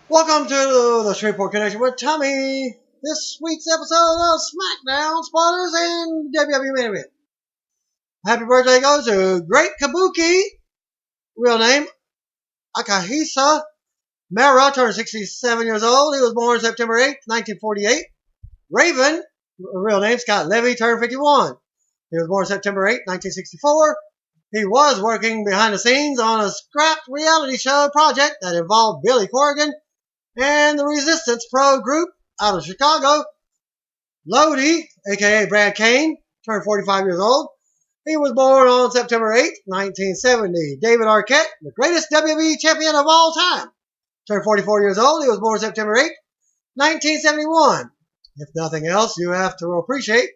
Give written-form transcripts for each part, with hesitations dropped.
Welcome to the Shreveport Connection with Tommy. This week's episode of SmackDown spoilers and WWE main event. Happy birthday goes to Great Kabuki, real name Akahisa Mara, turned 67 years old. He was born September 8th, 1948. Raven, real name Scott Levy, turned 51. He was born September 8th, 1964. He was working behind the scenes on a scrapped reality show project that involved Billy Corgan and the Resistance Pro Group out of Chicago. Lodi, a.k.a. Brad Kane, turned 45 years old. He was born on September 8, 1970. David Arquette, the greatest WWE champion of all time, turned 44 years old. He was born September 8, 1971. If nothing else, you have to appreciate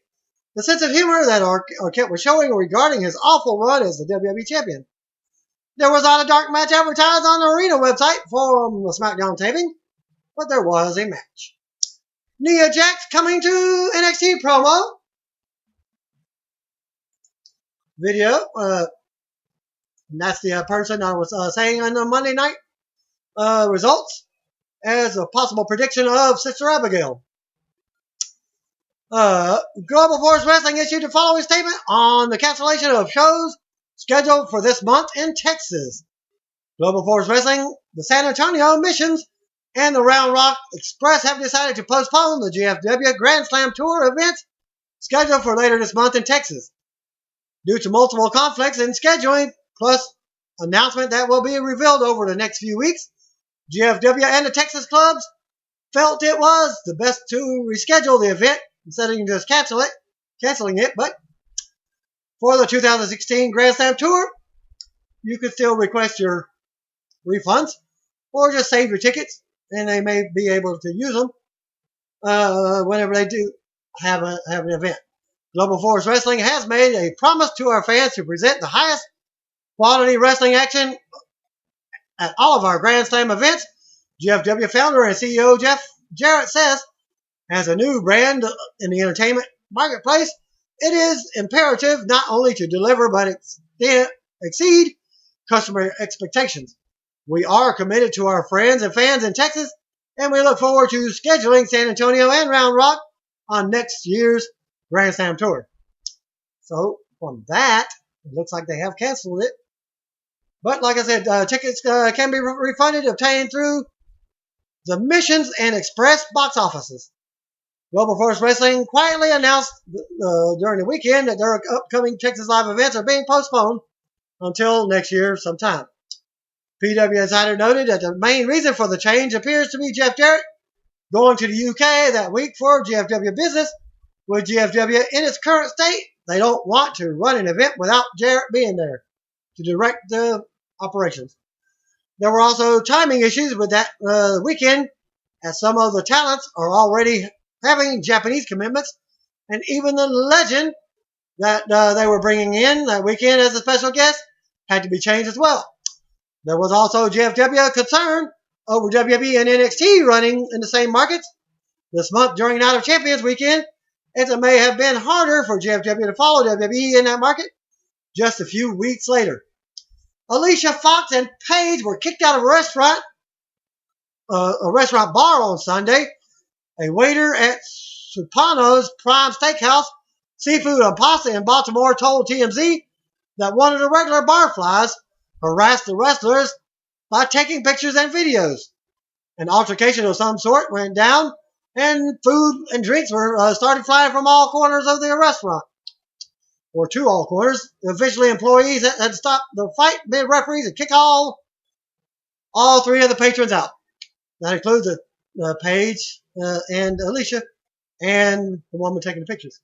the sense of humor that Arquette was showing regarding his awful run as the WWE champion. There was not a dark match advertised on the Arena website for the SmackDown taping, but there was a match. Nia Jax coming to NXT promo video. That's the person I was saying on the Monday night results as a possible prediction of Sister Abigail. Global Force Wrestling issued the following statement on the cancellation of shows scheduled for this month in Texas. Global Force Wrestling, the San Antonio Missions, and the Round Rock Express have decided to postpone the GFW Grand Slam Tour events scheduled for later this month in Texas. Due to multiple conflicts in scheduling, plus announcement that will be revealed over the next few weeks, GFW and the Texas clubs felt it was the best to reschedule the event instead of just canceling it. But for the 2016 Grand Slam Tour, you can still request your refunds or just save your tickets, and they may be able to use them whenever they do have an event. Global Force Wrestling has made a promise to our fans to present the highest quality wrestling action at all of our Grand Slam events. GFW founder and CEO Jeff Jarrett says, as a new brand in the entertainment marketplace, it is imperative not only to deliver but exceed customer expectations. We are committed to our friends and fans in Texas, and we look forward to scheduling San Antonio and Round Rock on next year's Grand Slam Tour. So, from that, it looks like they have canceled it. But, like I said, tickets can be refunded, obtained through the Missions and Express box offices. Global Force Wrestling quietly announced during the weekend that their upcoming Texas Live events are being postponed until next year sometime. PW Insider noted that the main reason for the change appears to be Jeff Jarrett going to the UK that week for GFW business. With GFW in its current state, they don't want to run an event without Jarrett being there to direct the operations. There were also timing issues with that weekend, as some of the talents are already having Japanese commitments, and even the legend that they were bringing in that weekend as a special guest had to be changed as well. There was also GFW concern over WWE and NXT running in the same markets this month during Night of Champions weekend, as it may have been harder for GFW to follow WWE in that market just a few weeks later. Alicia Fox and Paige were kicked out of a restaurant bar on Sunday. A waiter at Supano's Prime Steakhouse, Seafood and Pasta in Baltimore told TMZ that one of the regular barflies harassed the wrestlers by taking pictures and videos. An altercation of some sort went down, and food and drinks were started flying from all corners of the restaurant, or to all corners. Officially, employees had stopped the fight mid-referees and kicked all three of the patrons out. That includes Paige and Alicia and the woman taking the pictures.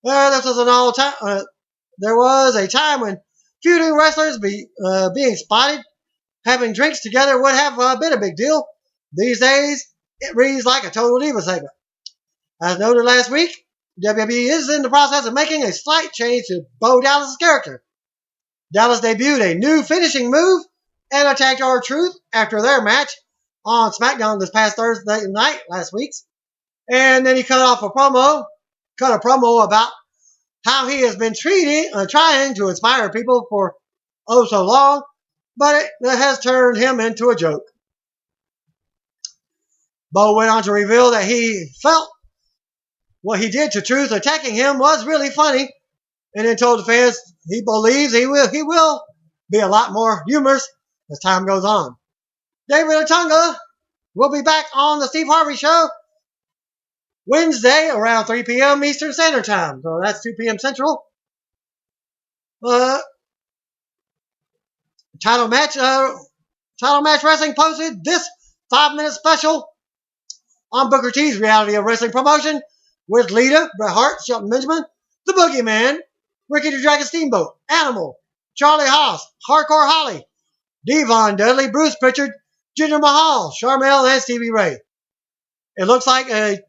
This was an all-time. There was a time when feuding wrestlers being spotted having drinks together would have been a big deal. These days, it reads like a Total Diva segment. As noted last week, WWE is in the process of making a slight change to Bo Dallas' character. Dallas debuted a new finishing move and attacked R-Truth after their match on SmackDown this past Thursday night last week. And then he cut a promo about how he has been trying to inspire people for so long, but it has turned him into a joke. Bo went on to reveal that he felt what he did to Truth attacking him was really funny, and then told the fans he believes he will be a lot more humorous as time goes on. David Otunga will be back on the Steve Harvey Show Wednesday around 3 p.m. Eastern Standard Time. So that's 2 p.m. Central. Title match wrestling posted this 5-minute special on Booker T's Reality of Wrestling promotion with Lita, Bret Hart, Shelton Benjamin, The Boogeyman, Ricky the Dragon Steamboat, Animal, Charlie Haas, Hardcore Holly, Devon Dudley, Bruce Pritchard, Jinder Mahal, Sharmell, and Stevie Ray. It looks like a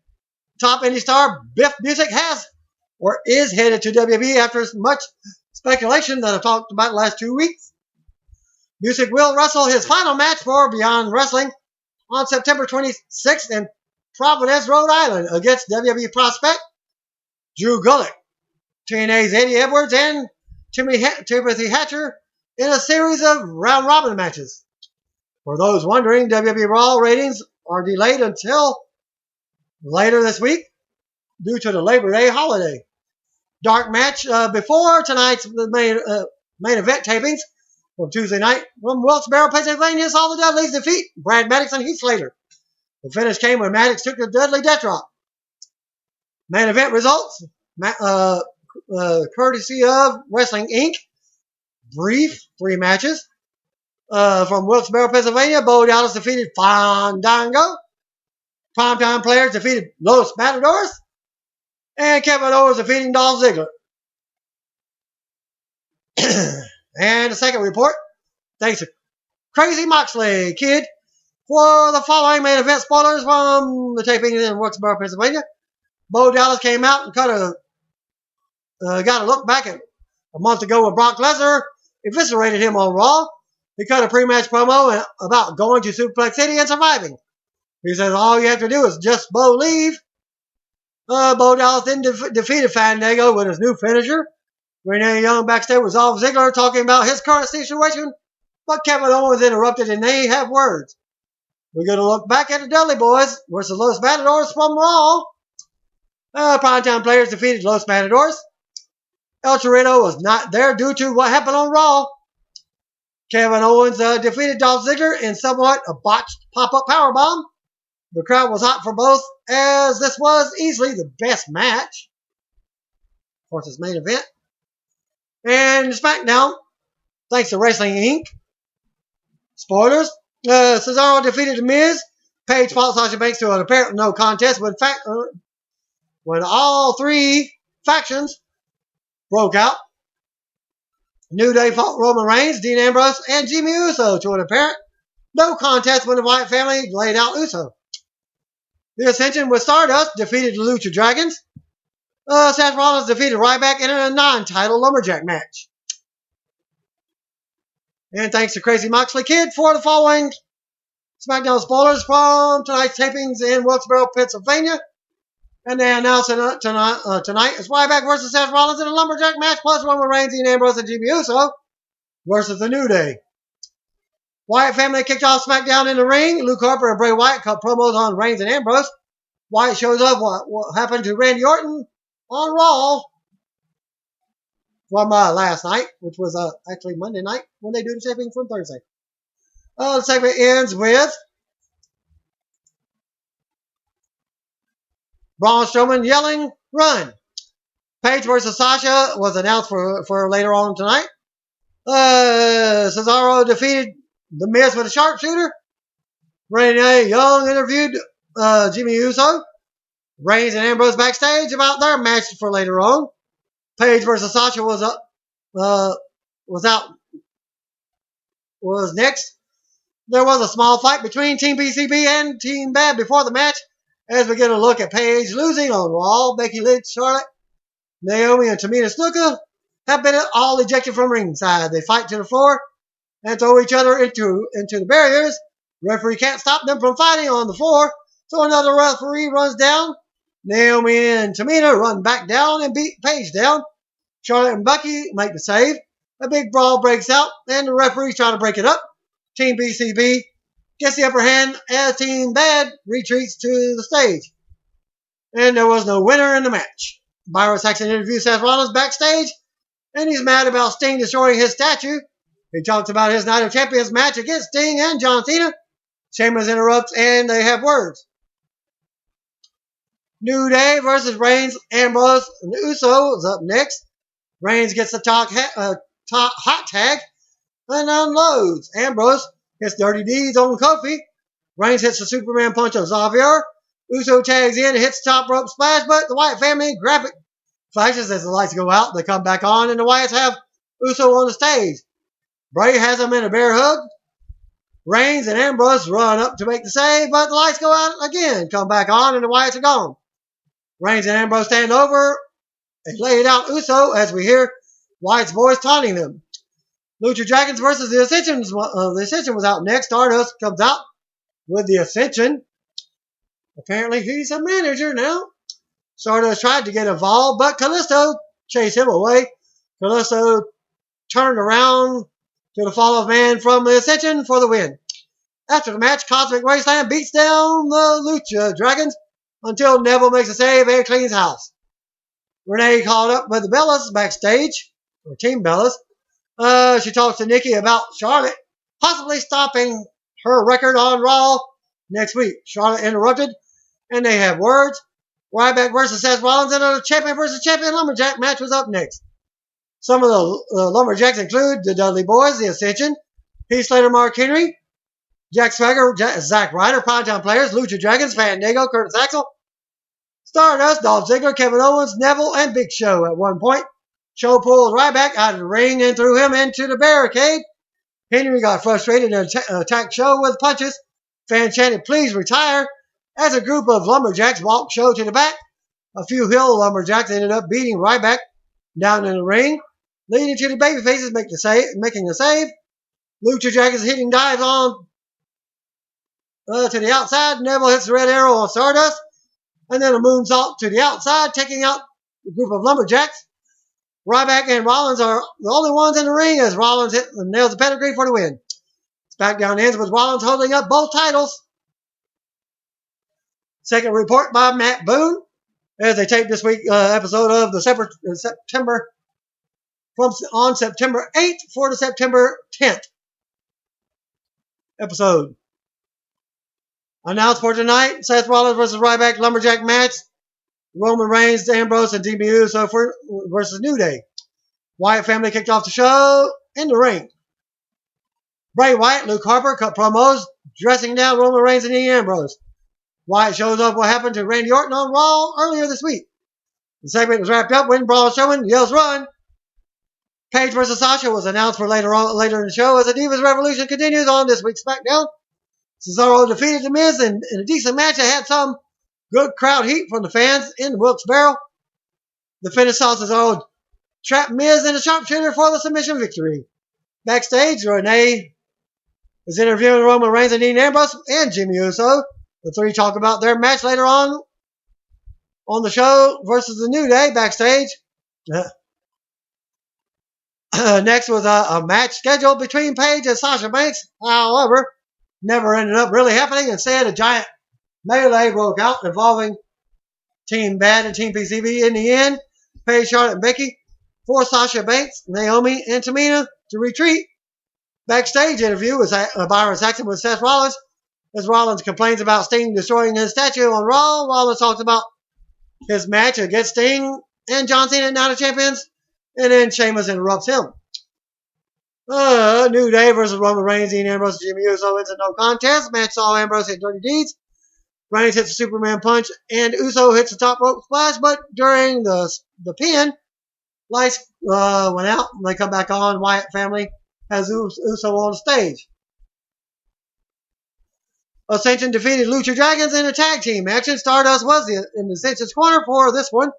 top indie star, Biff Busick, has or is headed to WWE after much speculation that I've talked about the last 2 weeks. Busick will wrestle his final match for Beyond Wrestling on September 26th in Providence, Rhode Island against WWE prospect Drew Gulak, TNA's Eddie Edwards, and Timothy Hatcher in a series of round-robin matches. For those wondering, WWE Raw ratings are delayed until later this week due to the Labor Day holiday. Dark match before tonight's main event tapings from Tuesday night from Wilkes-Barre, Pennsylvania, saw the Dudleys defeat Brad Maddox and Heath Slater. The finish came when Maddox took the Dudley death drop. Main event results, courtesy of Wrestling Inc. Brief 3 matches. From Wilkes-Barre, Pennsylvania, Bo Dallas defeated Fandango. Primetime Players defeated Los Matadors. And Kevin Owens defeating Dolph Ziggler. And the second report, thanks to Crazy Moxley Kid for the following main event spoilers from the taping in Wilkes-Barre, Pennsylvania. Bo Dallas came out and got a look back at a month ago when Brock Lesnar eviscerated him on Raw. He cut a pre-match promo about going to Suplex City and surviving. He says all you have to do is just leave. Bo Dallas then defeated Fandango with his new finisher. Renee Young backstage with Dolph Ziggler talking about his current situation, but Kevin Owens interrupted and they have words. We're going to look back at the Dudley Boys versus Los Matadors from Raw. Primetime Players defeated Los Matadors. El Torito was not there due to what happened on Raw. Kevin Owens defeated Dolph Ziggler in somewhat a botched pop-up powerbomb. The crowd was hot for both, as this was easily the best match. Of course, it's main event. And SmackDown, thanks to Wrestling Inc. Spoilers. Cesaro defeated The Miz. Paige fought Sasha Banks to an apparent no contest when all 3 factions broke out. New Day fought Roman Reigns, Dean Ambrose, and Jimmy Uso to an apparent no contest when the Wyatt family laid out Uso. The Ascension with Stardust defeated the Lucha Dragons. Seth Rollins defeated Ryback in a non-title lumberjack match. And thanks to Crazy Moxley Kid for the following SmackDown spoilers from tonight's tapings in Wilkes-Barre, Pennsylvania. And they announced tonight is Ryback versus Seth Rollins in a lumberjack match, plus Roman Reigns, Dean Ambrose, and Jimmy Uso versus the New Day. Wyatt family kicked off SmackDown in the ring. Luke Harper and Bray Wyatt cut promos on Reigns and Ambrose. Wyatt shows up what happened to Randy Orton on Raw from last night, which was actually Monday night when they do the taping from Thursday. The segment ends with Braun Strowman yelling, "Run!" Paige versus Sasha was announced for later on tonight. Cesaro defeated The Miz with a sharpshooter. Renee Young interviewed Jimmy Uso. Reigns and Ambrose backstage about their match for later on. Paige versus Sasha was next. There was a small fight between Team BCB and Team Bad before the match, as we get a look at Paige losing on Raw. Becky Lynch, Charlotte, Naomi, and Tamina Snuka have been all ejected from ringside. They fight to the floor and throw each other into the barriers. Referee can't stop them from fighting on the floor, so another referee runs down. Naomi and Tamina run back down and beat Paige down. Charlotte and Becky make the save. A big brawl breaks out, and the referees try to break it up. Team BCB gets the upper hand as Team Bad retreats to the stage. And there was no winner in the match. Byron Saxton interviews Seth Rollins backstage, and he's mad about Sting destroying his statue. He talks about his Night of Champions match against Sting and John Cena. Sheamus interrupts, and they have words. New Day versus Reigns, Ambrose, and Uso is up next. Reigns gets the hot tag and unloads. Ambrose hits Dirty Deeds on Kofi. Reigns hits the Superman punch on Xavier. Uso tags in and hits the top rope splash, but the Wyatt family grab it. Flashes as the lights go out. They come back on, and the Wyatts have Uso on the stage. Bray has him in a bear hug. Reigns and Ambrose run up to make the save, but the lights go out again. Come back on, and the Wyatts are gone. Reigns and Ambrose stand over and lay it out Uso as we hear Wyatt's voice taunting them. Lucha Dragons versus the Ascension. The Ascension was out next. Stardust comes out with the Ascension. Apparently, he's a manager now. Stardust tried to get involved, but Kalisto chased him away. Kalisto turned around to the fall of man from the Ascension for the win. After the match, Cosmic Wasteland beats down the Lucha Dragons until Neville makes a save and cleans house. Renee called up with the Bellas backstage, or Team Bellas. She talks to Nikki about Charlotte possibly stopping her record on Raw next week. Charlotte interrupted, and they have words. Ryback versus Seth Rollins and a champion versus champion lumberjack match was up next. Some of the lumberjacks include the Dudley Boys, the Ascension, Heath Slater, Mark Henry, Jack Swagger, Zack Ryder, Poundtown Players, Lucha Dragons, Fandango, Curtis Axel, Stardust, Dolph Ziggler, Kevin Owens, Neville, and Big Show. At one point, Show pulled Ryback out of the ring and threw him into the barricade. Henry got frustrated and attacked Show with punches. Fans chanted, "Please retire," as a group of lumberjacks walked Show to the back. A few Hill lumberjacks ended up beating Ryback down in the ring, leading to the babyfaces making the save. Lucha Dragons hitting dives on to the outside. Neville hits the red arrow on Stardust, and then a moonsault to the outside, taking out the group of lumberjacks. Ryback and Rollins are the only ones in the ring as Rollins nails the pedigree for the win. SmackDown ends with Rollins holding up both titles. Second report by Matt Boone as they tape this week episode of the September 8th for the September 10th episode. Announced for tonight: Seth Rollins versus Ryback lumberjack match. Roman Reigns, Ambrose, and Jimmy Uso versus New Day. Wyatt family kicked off the show in the ring. Bray Wyatt, Luke Harper cut promos, dressing down Roman Reigns and Dean Ambrose. Wyatt shows up what happened to Randy Orton on Raw earlier this week. The segment was wrapped up when Braun Strowman yells "Run!" Paige versus Sasha was announced for later in the show as the Divas Revolution continues on this week's SmackDown. Cesaro defeated The Miz in a decent match that had some good crowd heat from the fans in Wilkes-Barre. The finish saw Cesaro trap Miz in a sharpshooter for the submission victory. Backstage, Renee is interviewing Roman Reigns and Dean Ambrose and Jimmy Uso. The three talk about their match later on the show versus the New Day backstage. Next was a match scheduled between Paige and Sasha Banks. However, never ended up really happening. Instead, a giant melee broke out involving Team Bad and Team PCB. In the end, Paige, Charlotte, and Becky forced Sasha Banks, Naomi, and Tamina to retreat. Backstage interview was Byron Saxton with Seth Rollins. As Rollins complains about Sting destroying his statue on Raw, Rollins talks about his match against Sting and John Cena at Night of Champions, and then Sheamus interrupts him. New Day versus Roman Reigns, Dean Ambrose, Jimmy Uso ends a no contest. Match saw Ambrose hit Dirty Deeds. Reigns hits the Superman punch, and Uso hits the top rope splash, but during the pin, lights went out. They come back on. Wyatt family has Uso on the stage. Ascension defeated Lucha Dragons in a tag team action. Stardust was in the Ascension's corner for this one,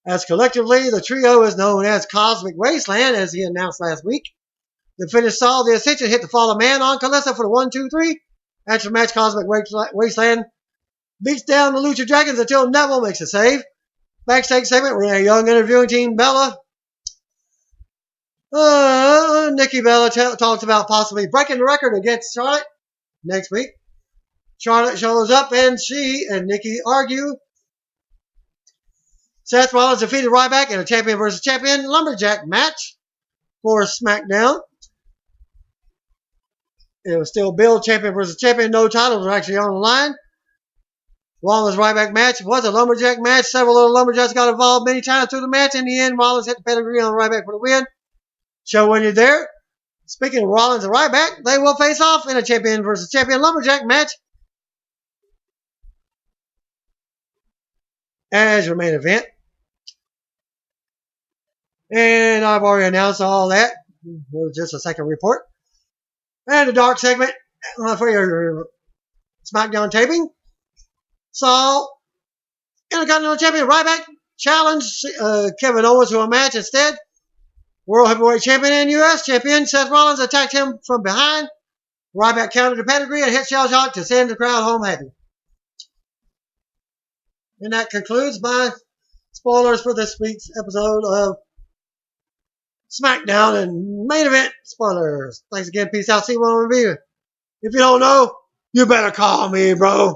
as collectively the trio is known as Cosmic Wasteland, as he announced last week. The finish saw the Ascension hit the Fallen Man on Kalisto for the 1-2-3. After the match, Cosmic Wasteland beats down the Lucha Dragons until Neville makes a save. Backstage segment, Renee Young interviewing Team Bella. Nikki Bella talks about possibly breaking the record against Charlotte next week. Charlotte shows up and she and Nikki argue. Seth Rollins defeated Ryback in a champion versus champion lumberjack match for SmackDown. It was still billed champion versus champion. No titles were actually on the line. Rollins Ryback match was a lumberjack match. Several other lumberjacks got involved many times through the match. In the end, Rollins hit the pedigree on Ryback for the win. Show when you're there. Speaking of Rollins and Ryback, they will face off in a champion versus champion lumberjack match as your main event. And I've already announced all that. It was just a second report. And the dark segment for your SmackDown taping. So, Intercontinental Champion Ryback challenged Kevin Owens to a match instead. World Heavyweight Champion and U.S. Champion Seth Rollins attacked him from behind. Ryback countered the pedigree and hit Shell Shock to send the crowd home happy. And that concludes my spoilers for this week's episode of SmackDown and main event spoilers. Thanks again. Peace out. See you on review. If you don't know, you better call me, bro.